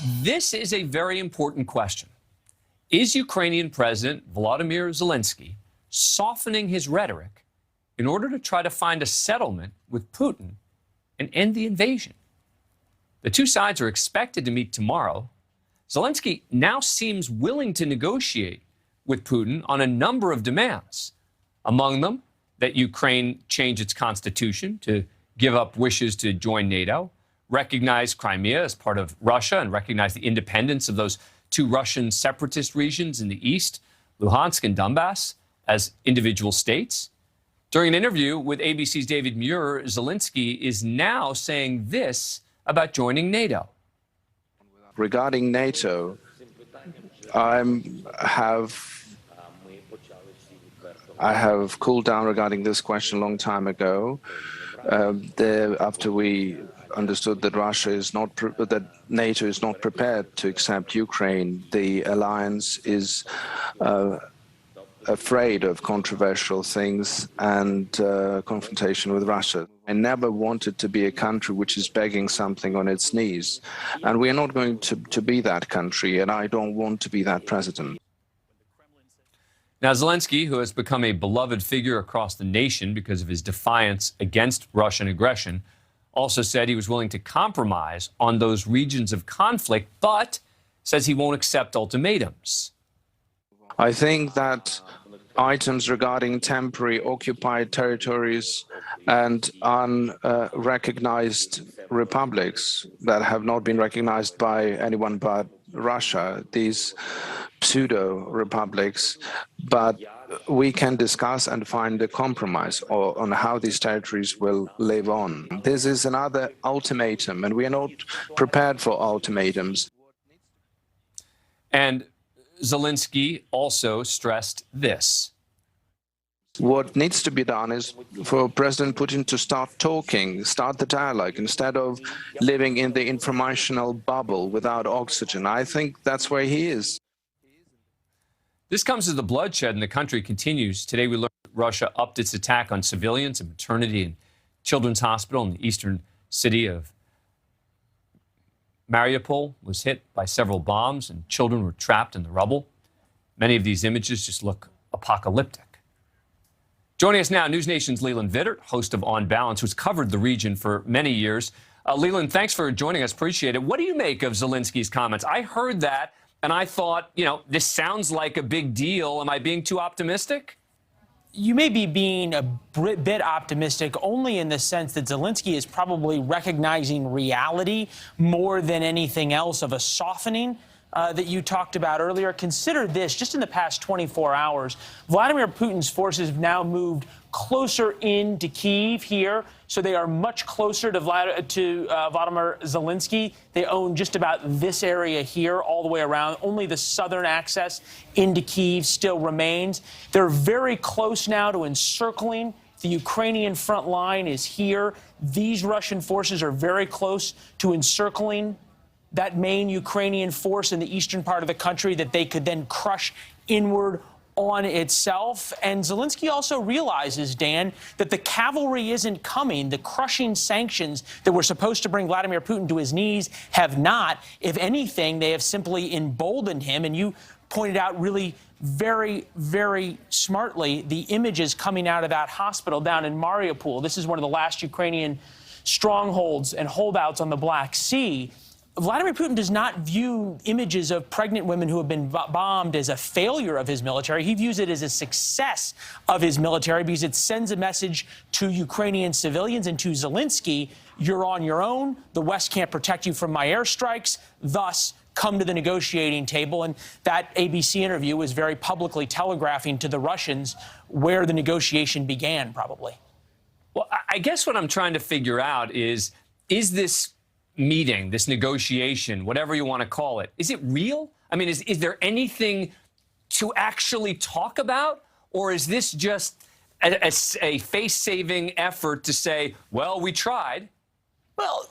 This is a very important question. Is Ukrainian President Volodymyr Zelenskyy softening his rhetoric in order to try to find a settlement with Putin and end the invasion? The two sides are expected to meet tomorrow. Zelenskyy now seems willing to negotiate with Putin on a number of demands, among them that Ukraine change its constitution to give up wishes to join NATO, recognize Crimea as part of Russia, and recognize the independence of those two Russian separatist regions in the east, Luhansk and Donbass, as individual states. During an interview with ABC's David Muir, Zelenskyy is now saying this about joining NATO. Regarding NATO, I have cooled down regarding this question a long time ago. After we understood that that NATO is not prepared to accept Ukraine, the alliance is afraid of controversial things and confrontation with Russia. I never wanted to be a country which is begging something on its knees. And we are not going to be that country, and I don't want to be that president. Now, Zelenskyy, who has become a beloved figure across the nation because of his defiance against Russian aggression, also said he was willing to compromise on those regions of conflict, but says he won't accept ultimatums. I think that items regarding temporary occupied territories and unrecognized republics that have not been recognized by anyone but Russia, these pseudo-republics, but we can discuss and find a compromise on how these territories will live on. This is another ultimatum, and we are not prepared for ultimatums. And Zelenskyy also stressed this. What needs to be done is for President Putin to start talking, start the dialogue, instead of living in the informational bubble without oxygen. I think that's where he is. This comes as the bloodshed in the country continues. Today we learned that Russia upped its attack on civilians, a maternity and children's hospital in the eastern city of Mariupol was hit by several bombs and children were trapped in the rubble. Many of these images just look apocalyptic. Joining us now, NewsNation's Leland Vittert, host of On Balance, who's covered the region for many years. Leland, thanks for joining us. Appreciate it. What do you make of Zelensky's comments? I heard that and I thought, this sounds like a big deal. Am I being too optimistic? You may be being a bit optimistic only in the sense that Zelenskyy is probably recognizing reality more than anything else of a softening that you talked about earlier. Consider this, just in the past 24 hours, Vladimir Putin's forces have now moved closer into Kyiv here, so they are much closer to Volodymyr Zelenskyy. They own just about this area here all the way around. Only the southern access into Kyiv still remains. They're very close now to encircling. The Ukrainian front line is here. These Russian forces are very close to encircling that main Ukrainian force in the eastern part of the country that they could then crush inward on itself. And Zelenskyy also realizes, Dan, that the cavalry isn't coming. The crushing sanctions that were supposed to bring Vladimir Putin to his knees have not. If anything, they have simply emboldened him. And you pointed out really very, very smartly the images coming out of that hospital down in Mariupol. This is one of the last Ukrainian strongholds and holdouts on the Black Sea. Vladimir Putin does not view images of pregnant women who have been bombed as a failure of his military. He views it as a success of his military because it sends a message to Ukrainian civilians and to Zelenskyy, you're on your own. The West can't protect you from my airstrikes. Thus, come to the negotiating table. And that ABC interview was very publicly telegraphing to the Russians where the negotiation began, probably. Well, I guess what I'm trying to figure out is this meeting, this negotiation, whatever you want to call it, is it real? I mean, is there anything to actually talk about? Or is this just a face-saving effort to say, well, we tried? Well,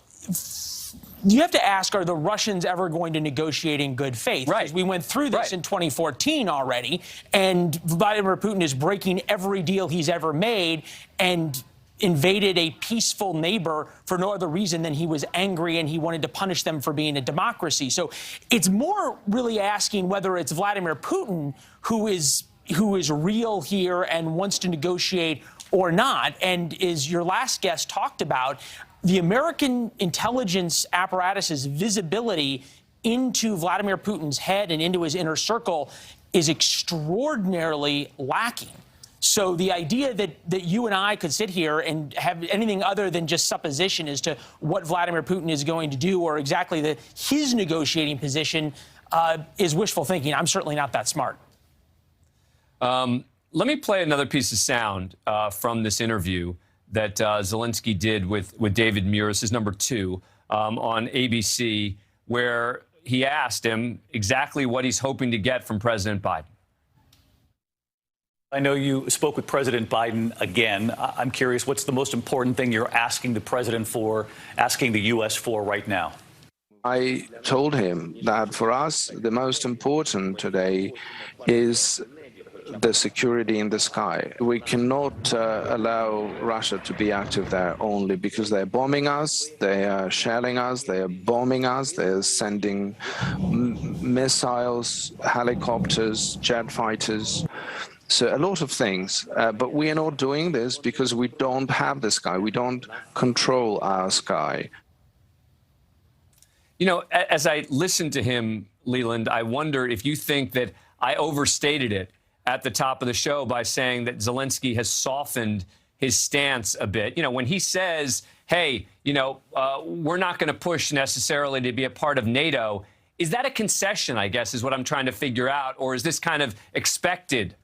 you have to ask, are the Russians ever going to negotiate in good faith? Right. Because we went through this in 2014 already, and Vladimir Putin is breaking every deal he's ever made, and invaded a peaceful neighbor for no other reason than he was angry and he wanted to punish them for being a democracy. So it's more really asking whether it's Vladimir Putin who is real here and wants to negotiate or not. And as your last guest talked about, the American intelligence apparatus's visibility into Vladimir Putin's head and into his inner circle is extraordinarily lacking. So the idea that you and I could sit here and have anything other than just supposition as to what Vladimir Putin is going to do or exactly his negotiating position is wishful thinking. I'm certainly not that smart. Let me play another piece of sound from this interview that Zelenskyy did with David Muir. This is number 2 on ABC, where he asked him exactly what he's hoping to get from President Biden. I know you spoke with President Biden again. I'm curious, what's the most important thing you're asking the president for, asking the U.S. for right now? I told him that for us, the most important today is the security in the sky. We cannot allow Russia to be active there only because they're bombing us, they are shelling us, they are bombing us, they're sending missiles, helicopters, jet fighters. So a lot of things, but we are not doing this because we don't have the sky. We don't control our sky. You know, as I listened to him, Leland, I wonder if you think that I overstated it at the top of the show by saying that Zelenskyy has softened his stance a bit. You know, when he says, hey, we're not going to push necessarily to be a part of NATO, is that a concession, I guess, is what I'm trying to figure out, or is this kind of expected?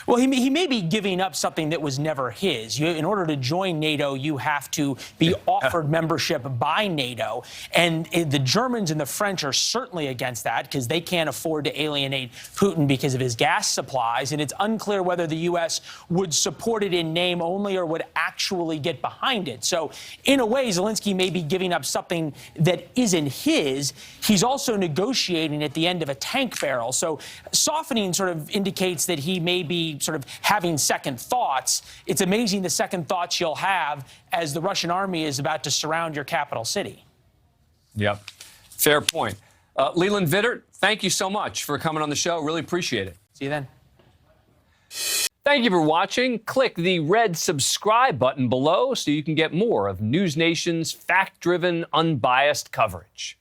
Well, he may be giving up something that was never his. In order to join NATO, you have to be offered membership by NATO. And the Germans and the French are certainly against that because they can't afford to alienate Putin because of his gas supplies. And it's unclear whether the U.S. would support it in name only or would actually get behind it. So in a way, Zelenskyy may be giving up something that isn't his. He's also negotiating at the end of a tank barrel. So softening sort of indicates that he may be sort of having second thoughts. It's amazing the second thoughts you'll have as the Russian army is about to surround your capital city. Yep. Fair point. Leland Vittert, thank you so much for coming on the show. Really appreciate it. See you then. Thank you for watching. Click the red subscribe button below so you can get more of NewsNation's fact-driven, unbiased coverage.